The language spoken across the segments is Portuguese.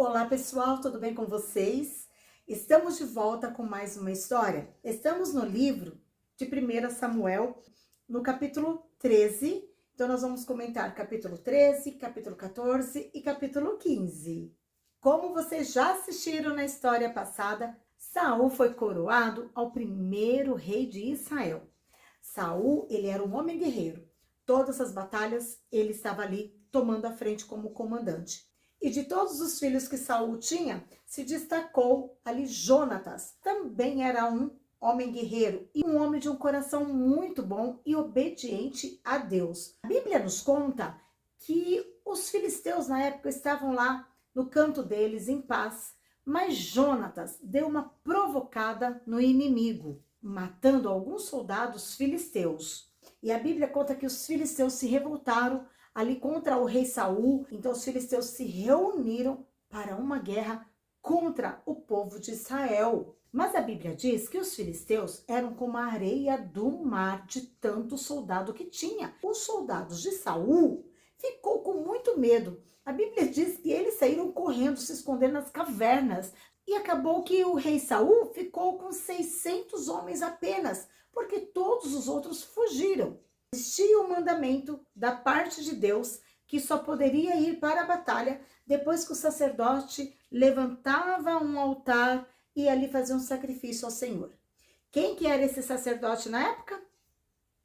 Olá pessoal, tudo bem com vocês? Estamos de volta com mais uma história. Estamos no livro de 1 Samuel, no capítulo 13. Então nós vamos comentar capítulo 13, capítulo 14 e capítulo 15. Como vocês já assistiram na história passada, Saul foi coroado ao primeiro rei de Israel. Saul, ele era um homem guerreiro. Todas as batalhas, ele estava ali tomando a frente como comandante. E de todos os filhos que Saul tinha, se destacou ali Jonatas. Também era um homem guerreiro e um homem de um coração muito bom e obediente a Deus. A Bíblia nos conta que os filisteus na época estavam lá no canto deles em paz, mas Jonatas deu uma provocada no inimigo, matando alguns soldados filisteus. E a Bíblia conta que os filisteus se revoltaram ali contra o rei Saul. Então os filisteus se reuniram para uma guerra contra o povo de Israel. Mas a Bíblia diz que os filisteus eram como a areia do mar de tanto soldado que tinha. Os soldados de Saul ficou com muito medo. A Bíblia diz que eles saíram correndo, se escondendo nas cavernas. E acabou que o rei Saul ficou com 600 homens apenas, porque todos os outros fugiram. Existia um mandamento da parte de Deus que só poderia ir para a batalha depois que o sacerdote levantava um altar e ali fazia um sacrifício ao Senhor. Quem que era esse sacerdote na época?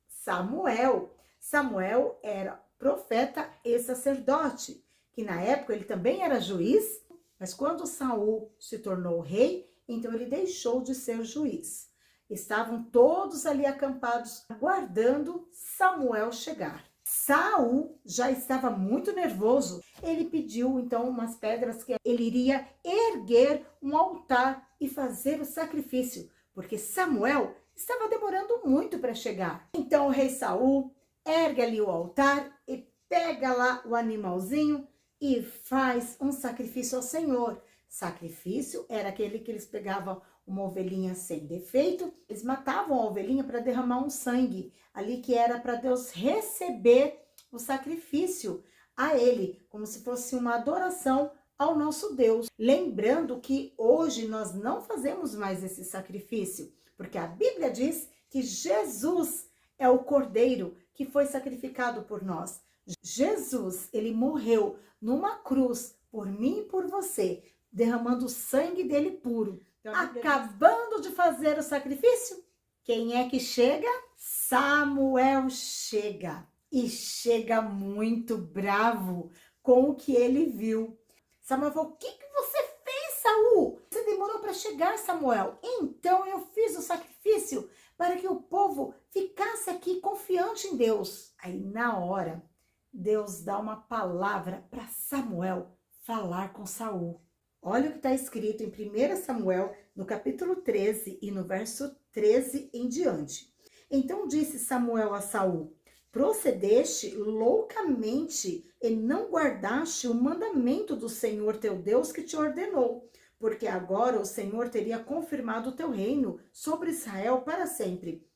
Samuel. Samuel era profeta e sacerdote, que na época ele também era juiz, mas quando Saul se tornou rei, então ele deixou de ser juiz. Estavam todos ali acampados, aguardando Samuel chegar. Saul já estava muito nervoso. Ele pediu então umas pedras que ele iria erguer um altar e fazer o sacrifício, porque Samuel estava demorando muito para chegar. Então o rei Saul ergue ali o altar e pega lá o animalzinho e faz um sacrifício ao Senhor. Sacrifício era aquele que eles pegavam uma ovelhinha sem defeito, eles matavam a ovelhinha para derramar um sangue, ali que era para Deus receber o sacrifício a ele, como se fosse uma adoração ao nosso Deus. Lembrando que hoje nós não fazemos mais esse sacrifício, porque a Bíblia diz que Jesus é o Cordeiro que foi sacrificado por nós. Jesus, ele morreu numa cruz por mim e por você, derramando o sangue dele puro. Então, acabando de fazer o sacrifício, quem é que chega? Samuel chega. E chega muito bravo com o que ele viu. Samuel falou: o que você fez, Saul? Você demorou para chegar, Samuel. Então eu fiz o sacrifício para que o povo ficasse aqui confiante em Deus. Aí na hora, Deus dá uma palavra para Samuel falar com Saul. Olha o que está escrito em 1 Samuel, no capítulo 13 e no verso 13 em diante. Então disse Samuel a Saul: procedeste loucamente e não guardaste o mandamento do Senhor teu Deus que te ordenou, porque agora o Senhor teria confirmado o teu reino sobre Israel para sempre.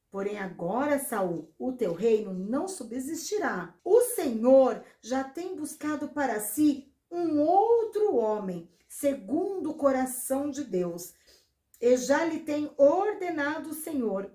Porém agora, Saul, o teu reino não subsistirá. O Senhor já tem buscado para si um outro homem, segundo o coração de Deus, e já lhe tem ordenado o Senhor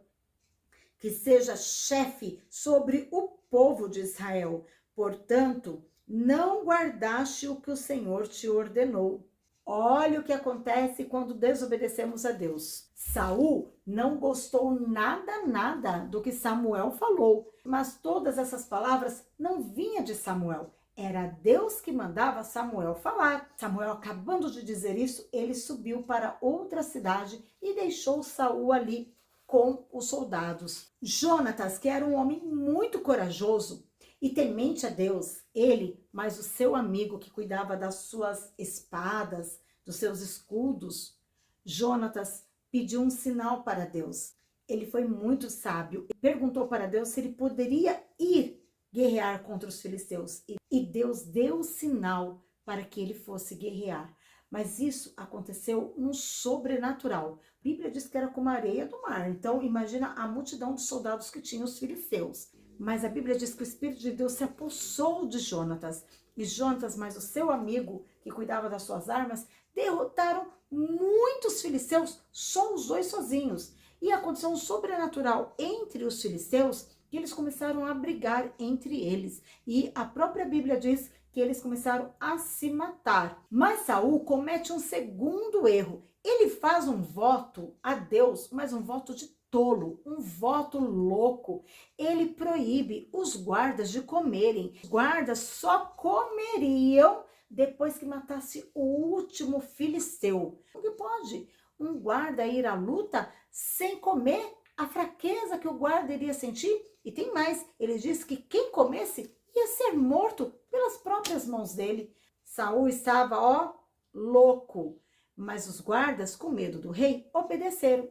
que seja chefe sobre o povo de Israel. Portanto, não guardaste o que o Senhor te ordenou. Olha o que acontece quando desobedecemos a Deus. Saul não gostou nada do que Samuel falou, mas todas essas palavras não vinham de Samuel. Era Deus que mandava Samuel falar. Samuel, acabando de dizer isso, ele subiu para outra cidade e deixou Saul ali com os soldados. Jonatas, que era um homem muito corajoso e temente a Deus, ele, mais o seu amigo que cuidava das suas espadas, dos seus escudos, Jonatas pediu um sinal para Deus. Ele foi muito sábio e perguntou para Deus se ele poderia ir guerrear contra os filisteus. E Deus deu o sinal para que ele fosse guerrear. Mas isso aconteceu no sobrenatural. A Bíblia diz que era como a areia do mar. Então, imagina a multidão de soldados que tinham os filisteus. Mas a Bíblia diz que o Espírito de Deus se apossou de Jonatas. E Jonatas, mais o seu amigo, que cuidava das suas armas, derrotaram muitos filisteus, só os dois sozinhos. E aconteceu um sobrenatural entre os filisteus, que eles começaram a brigar entre eles. E a própria Bíblia diz que eles começaram a se matar. Mas Saul comete um segundo erro. Ele faz um voto a Deus, mas um voto de tolo, um voto louco. Ele proíbe os guardas de comerem. Os guardas só comeriam depois que matasse o último filisteu. Como que pode um guarda ir à luta sem comer? A fraqueza que o guarda iria sentir? E tem mais, ele disse que quem comesse ia ser morto pelas próprias mãos dele. Saul estava, louco. Mas os guardas, com medo do rei, obedeceram.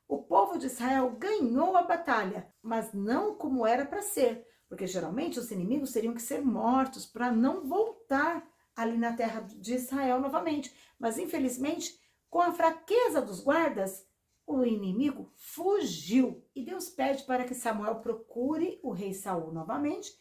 O povo de Israel ganhou a batalha, mas não como era para ser, porque geralmente os inimigos teriam que ser mortos para não voltar ali na terra de Israel novamente. Mas infelizmente, com a fraqueza dos guardas, o inimigo fugiu. E Deus pede para que Samuel procure o rei Saul novamente.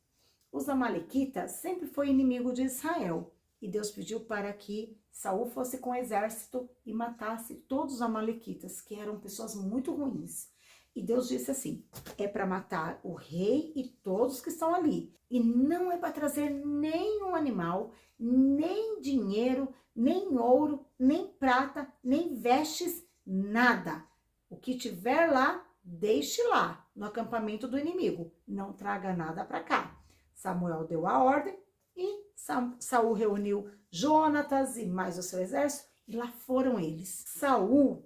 Os amalequitas sempre foi inimigo de Israel. E Deus pediu para que Saul fosse com o exército e matasse todos os amalequitas, que eram pessoas muito ruins. E Deus disse assim, é para matar o rei e todos que estão ali. E não é para trazer nenhum animal, nem dinheiro, nem ouro, nem prata, nem vestes, nada. O que tiver lá, deixe lá, no acampamento do inimigo. Não traga nada para cá. Samuel deu a ordem e Saul reuniu Jonatas e mais o seu exército e lá foram eles. Saul,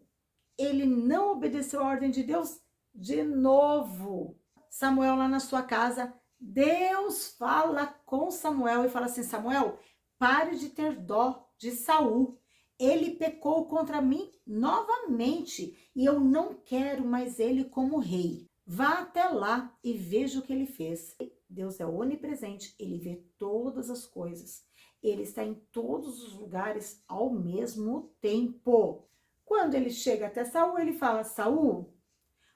ele não obedeceu a ordem de Deus de novo. Samuel lá na sua casa, Deus fala com Samuel e fala assim, Samuel, pare de ter dó de Saul. Ele pecou contra mim novamente e eu não quero mais ele como rei. Vá até lá e veja o que ele fez. Deus é onipresente, ele vê todas as coisas. Ele está em todos os lugares ao mesmo tempo. Quando ele chega até Saul, ele fala, Saul,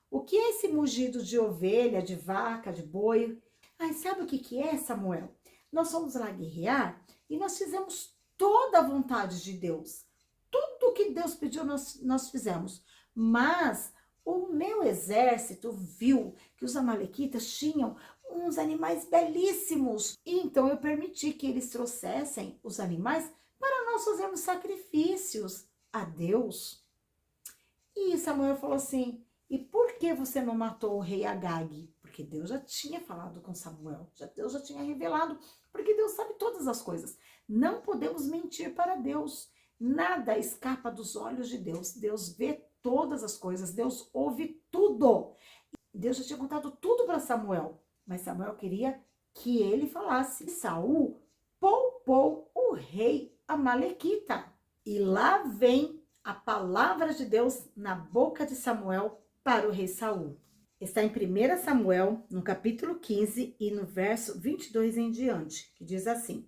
o que é esse mugido de ovelha, de vaca, de boi? Ai, sabe o que é, Samuel? Nós fomos lá guerrear e nós fizemos toda a vontade de Deus. Tudo o que Deus pediu nós fizemos. Mas o meu exército viu que os amalequitas tinham uns animais belíssimos. E então eu permiti que eles trouxessem os animais para nós fazermos sacrifícios a Deus. E Samuel falou assim, e por que você não matou o rei Agag? Porque Deus já tinha falado com Samuel, Deus já tinha revelado, porque Deus sabe todas as coisas. Não podemos mentir para Deus. Nada escapa dos olhos de Deus. Deus vê todas as coisas, Deus ouve tudo. Deus já tinha contado tudo para Samuel, mas Samuel queria que ele falasse. Saul poupou o rei amalequita. E lá vem a palavra de Deus na boca de Samuel para o rei Saul. Está em 1 Samuel, no capítulo 15 e no verso 22 em diante, que diz assim,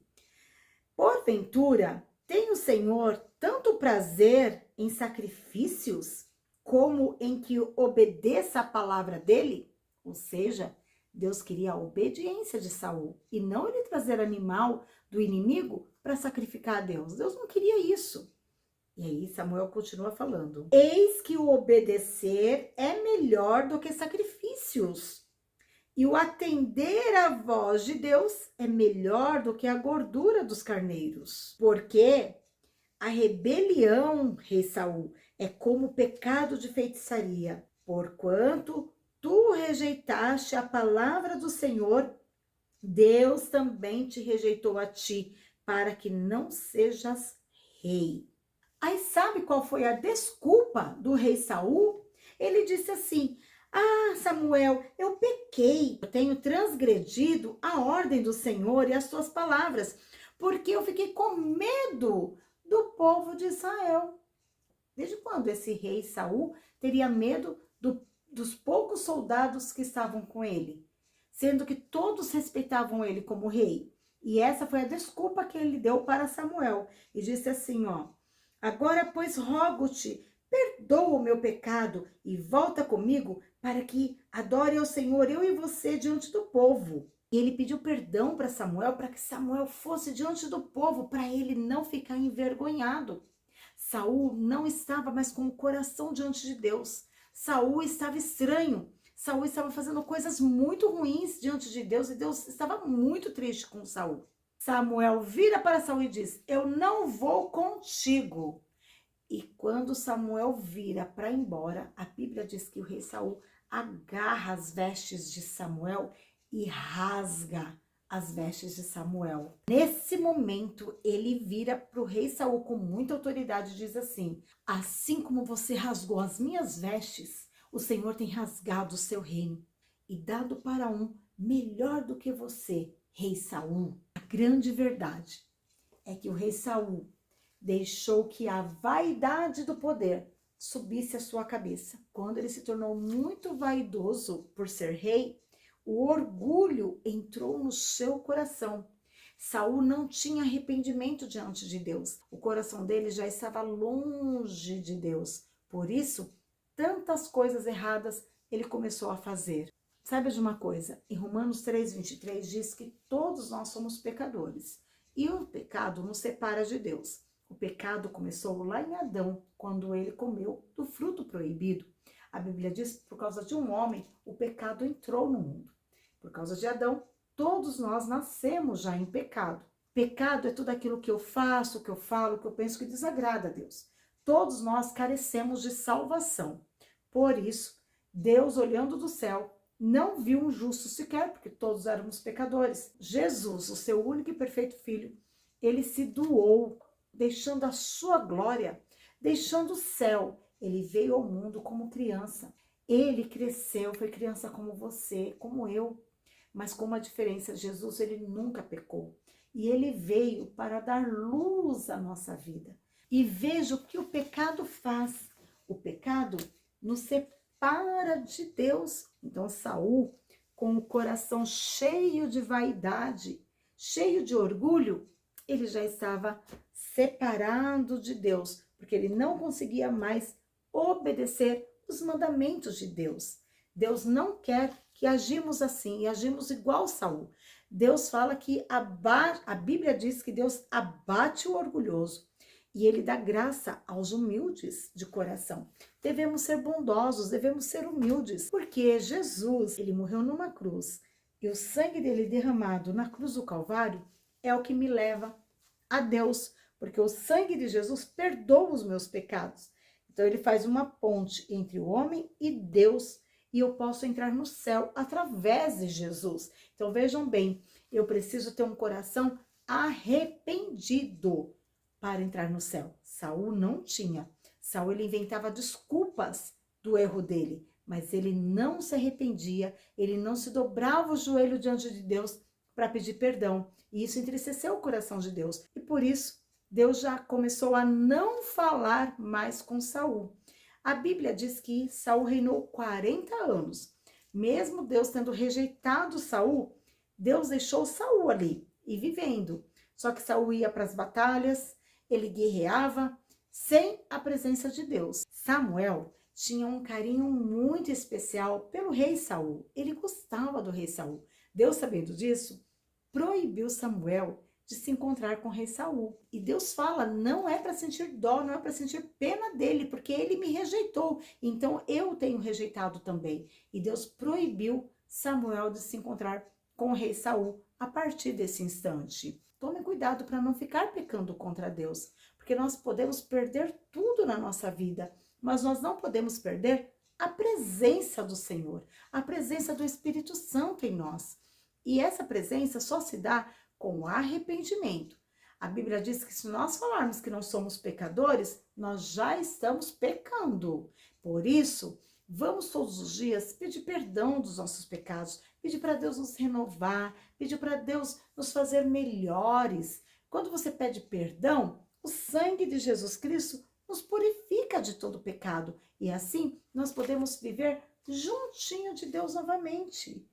porventura, tem o Senhor tanto prazer em sacrifícios, como em que obedeça a palavra dele? Ou seja, Deus queria a obediência de Saul, e não ele trazer animal do inimigo para sacrificar a Deus. Deus não queria isso. E aí Samuel continua falando, eis que o obedecer é melhor do que sacrifícios, e o atender à voz de Deus é melhor do que a gordura dos carneiros. Porque a rebelião, rei Saul, é como o pecado de feitiçaria, porquanto tu rejeitaste a palavra do Senhor, Deus também te rejeitou a ti, para que não sejas rei. Aí sabe qual foi a desculpa do rei Saul? Ele disse assim, Samuel, eu pequei, eu tenho transgredido a ordem do Senhor e as suas palavras, porque eu fiquei com medo do povo de Israel. Desde quando esse rei Saul teria medo dos poucos soldados que estavam com ele? Sendo que todos respeitavam ele como rei. E essa foi a desculpa que ele deu para Samuel. E disse assim, agora, pois, rogo-te perdoa o meu pecado e volta comigo para que adore ao Senhor, eu e você, diante do povo. E ele pediu perdão para Samuel, para que Samuel fosse diante do povo, para ele não ficar envergonhado. Saul não estava mais com o coração diante de Deus. Saul estava estranho. Saul estava fazendo coisas muito ruins diante de Deus e Deus estava muito triste com Saul. Samuel vira para Saul e diz: eu não vou contigo. E quando Samuel vira para ir embora, a Bíblia diz que o rei Saul agarra as vestes de Samuel e rasga as vestes de Samuel. Nesse momento, ele vira para o rei Saul com muita autoridade e diz assim: assim como você rasgou as minhas vestes, o Senhor tem rasgado o seu reino e dado para um melhor do que você, rei Saul. A grande verdade é que o rei Saul deixou que a vaidade do poder subisse à sua cabeça. Quando ele se tornou muito vaidoso por ser rei, o orgulho entrou no seu coração. Saul não tinha arrependimento diante de Deus. O coração dele já estava longe de Deus. Por isso, tantas coisas erradas ele começou a fazer. Saiba de uma coisa, em Romanos 3:23 diz que todos nós somos pecadores. E o pecado nos separa de Deus. O pecado começou lá em Adão, quando ele comeu do fruto proibido. A Bíblia diz que por causa de um homem, o pecado entrou no mundo. Por causa de Adão, todos nós nascemos já em pecado. Pecado é tudo aquilo que eu faço, que eu falo, que eu penso que desagrada a Deus. Todos nós carecemos de salvação. Por isso, Deus, olhando do céu, não viu um justo sequer, porque todos éramos pecadores. Jesus, o seu único e perfeito Filho, ele se doou, deixando a sua glória, deixando o céu. Ele veio ao mundo como criança. Ele cresceu, foi criança como você, como eu. Mas com uma diferença, Jesus, ele nunca pecou. E ele veio para dar luz à nossa vida. E veja o que o pecado faz. O pecado nos separa de Deus. Então, Saul, com o coração cheio de vaidade, cheio de orgulho, ele já estava separado de Deus, porque ele não conseguia mais obedecer os mandamentos de Deus. Deus não quer que agimos assim e agimos igual Saul. Deus fala que a Bíblia diz que Deus abate o orgulhoso e ele dá graça aos humildes de coração. Devemos ser bondosos, devemos ser humildes, porque Jesus, ele morreu numa cruz e o sangue dele derramado na cruz do Calvário é o que me leva a Deus, porque o sangue de Jesus perdoa os meus pecados. Então ele faz uma ponte entre o homem e Deus, e eu posso entrar no céu através de Jesus. Então vejam bem, eu preciso ter um coração arrependido para entrar no céu. Saul não tinha. Saul, ele inventava desculpas do erro dele, mas ele não se arrependia, ele não se dobrava o joelho diante de Deus para pedir perdão. E isso entristeceu o coração de Deus. E por isso, Deus já começou a não falar mais com Saul. A Bíblia diz que Saul reinou 40 anos. Mesmo Deus tendo rejeitado Saul, Deus deixou Saul ali e vivendo. Só que Saul ia para as batalhas, ele guerreava sem a presença de Deus. Samuel tinha um carinho muito especial pelo rei Saul. Ele gostava do rei Saul. Deus, sabendo disso, proibiu Samuel de se encontrar com o rei Saul. E Deus fala, não é para sentir dó, não é para sentir pena dele, porque ele me rejeitou. Então eu tenho rejeitado também. E Deus proibiu Samuel de se encontrar com o rei Saul a partir desse instante. Tome cuidado para não ficar pecando contra Deus, porque nós podemos perder tudo na nossa vida, mas nós não podemos perder a presença do Senhor, a presença do Espírito Santo em nós. E essa presença só se dá com arrependimento. A Bíblia diz que se nós falarmos que não somos pecadores, nós já estamos pecando. Por isso, vamos todos os dias pedir perdão dos nossos pecados, pedir para Deus nos renovar, pedir para Deus nos fazer melhores. Quando você pede perdão, o sangue de Jesus Cristo nos purifica de todo pecado. E assim, nós podemos viver juntinho de Deus novamente.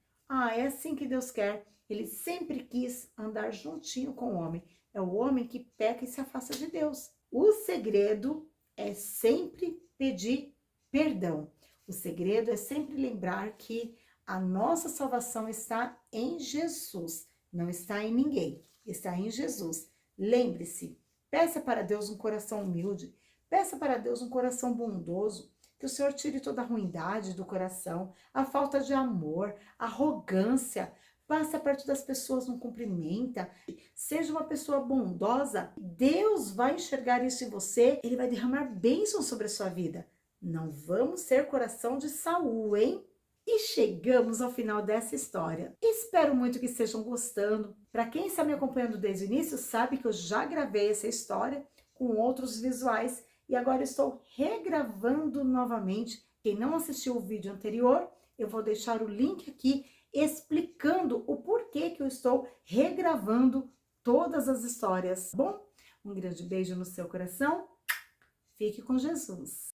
É assim que Deus quer. Ele sempre quis andar juntinho com o homem. É o homem que peca e se afasta de Deus. O segredo é sempre pedir perdão. O segredo é sempre lembrar que a nossa salvação está em Jesus, não está em ninguém, está em Jesus. Lembre-se, peça para Deus um coração humilde, peça para Deus um coração bondoso, que o Senhor tire toda a ruindade do coração, a falta de amor, a arrogância. Passa perto das pessoas, não cumprimenta. Seja uma pessoa bondosa. Deus vai enxergar isso em você. Ele vai derramar bênçãos sobre a sua vida. Não vamos ser coração de Saul, hein? E chegamos ao final dessa história. Espero muito que estejam gostando. Para quem está me acompanhando desde o início, sabe que eu já gravei essa história com outros visuais e agora estou regravando novamente. Quem não assistiu o vídeo anterior, eu vou deixar o link aqui explicando o porquê que eu estou regravando todas as histórias. Bom, um grande beijo no seu coração. Fique com Jesus.